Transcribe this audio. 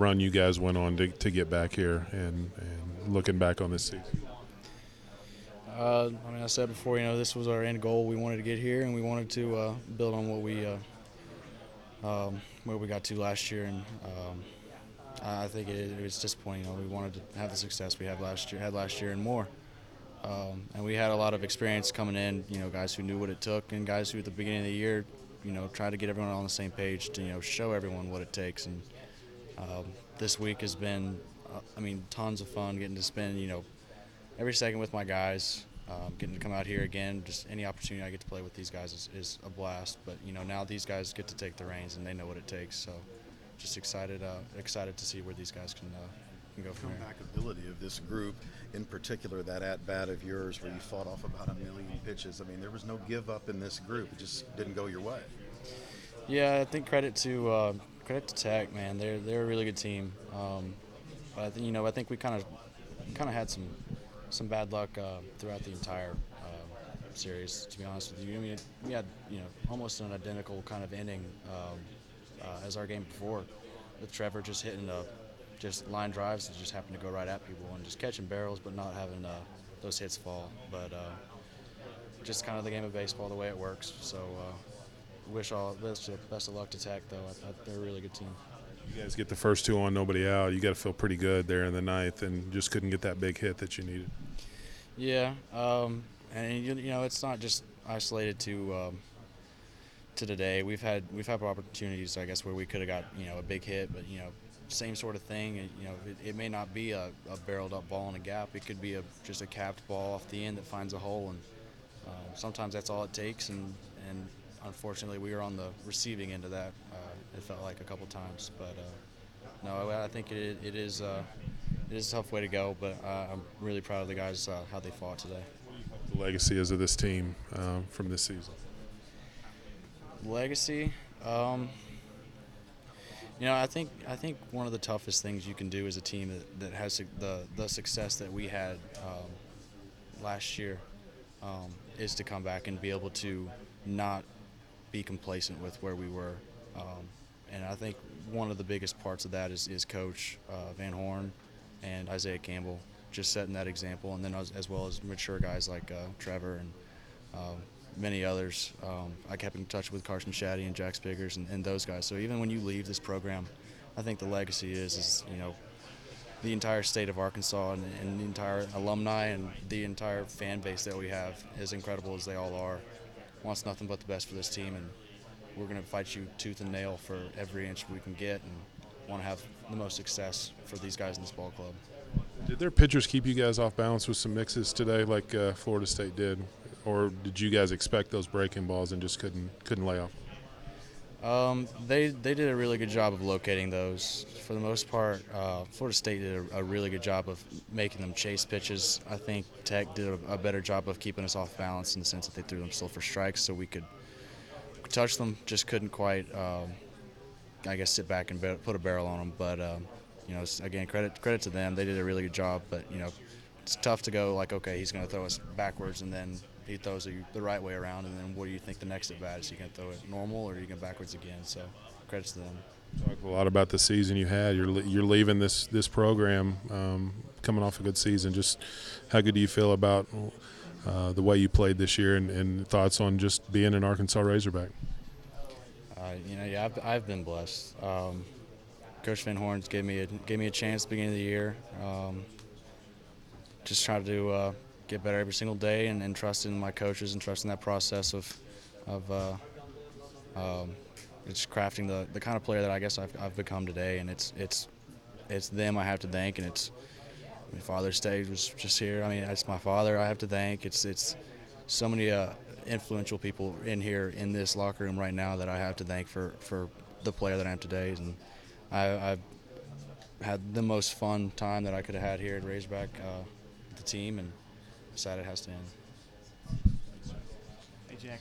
run you guys went on to get back here and looking back on this season? I mean, I said before, this was our end goal. We wanted to get here, and we wanted to build on what we where we got to last year. And I think it was disappointing. We wanted to have the success we had last year, and more. And we had a lot of experience coming in. Guys who knew what it took, and guys who at the beginning of the year, tried to get everyone on the same page to show everyone what it takes. And this week has been, tons of fun getting to spend every second with my guys. Getting to come out here again, just any opportunity I get to play with these guys is a blast. But now these guys get to take the reins and they know what it takes. So just excited to see where these guys can go from here. The comeback ability of this group, in particular that at bat of yours where you fought off about 1,000,000 pitches. I mean, there was no give up in this group. It just didn't go your way. Yeah, I think credit to Tech, man. They're a really good team. But I think we kind of had some bad luck throughout the entire series. To be honest with you, I mean, we had almost an identical kind of ending as our game before, with Trevor just hitting just line drives that just happened to go right at people and just catching barrels, but not having those hits fall. But just kind of the game of baseball, the way it works. So wish best of luck to Tech, though. They're a really good team. You guys get the first two on, nobody out. You got to feel pretty good there in the ninth, and just couldn't get that big hit that you needed. Yeah, and it's not just isolated to today. We've had opportunities, I guess, where we could have got a big hit, but same sort of thing. It may not be a barreled up ball in a gap. It could be just a capped ball off the end that finds a hole, and sometimes that's all it takes. And unfortunately, we were on the receiving end of that. It felt like a couple times, but no, I think it is a tough way to go. But I'm really proud of the guys how they fought today. The legacy is of this team from this season. Legacy. I think one of the toughest things you can do as a team that has the success that we had last year is to come back and be able to not be complacent with where we were. And I think one of the biggest parts of that is Coach Van Horn and Isaiah Campbell just setting that example, and then as well as mature guys like Trevor and many others. I kept in touch with Carson Shaddy and Jack Spiggers and those guys. So even when you leave this program, I think the legacy is the entire state of Arkansas and the entire alumni and the entire fan base that we have, as incredible as they all are, wants nothing but the best for this team, and we're going to fight you tooth and nail for every inch we can get and want to have the most success for these guys in this ball club. Did their pitchers keep you guys off balance with some mixes today like Florida State did? Or did you guys expect those breaking balls and just couldn't lay off? They did a really good job of locating those. For the most part, Florida State did a really good job of making them chase pitches. I think Tech did a better job of keeping us off balance in the sense that they threw them still for strikes so we could touch them, just couldn't quite, I guess, sit back and put a barrel on them. But, again, credit to them. They did a really good job. But, it's tough to go like, okay, he's going to throw us backwards, and then he throws it the right way around, and then what do you think the next at bat is? He going to throw it normal, or are you going backwards again? So credits to them. Talked a lot about the season you had. You're leaving this program coming off a good season. Just how good do you feel about the way you played this year, and thoughts on just being an Arkansas Razorback? I've been blessed. Coach Van Horn gave me a chance at the beginning of the year. Just try to get better every single day, and trust in my coaches and trust in that process of just crafting the kind of player that I guess I've become today. And it's them I have to thank, and Father's Day was just here. I mean, it's my father I have to thank. It's so many influential people in here in this locker room right now that I have to thank for the player that I am today. And I've had the most fun time that I could have had here at Razorback with the team, and sad it has to end. Hey, Jack,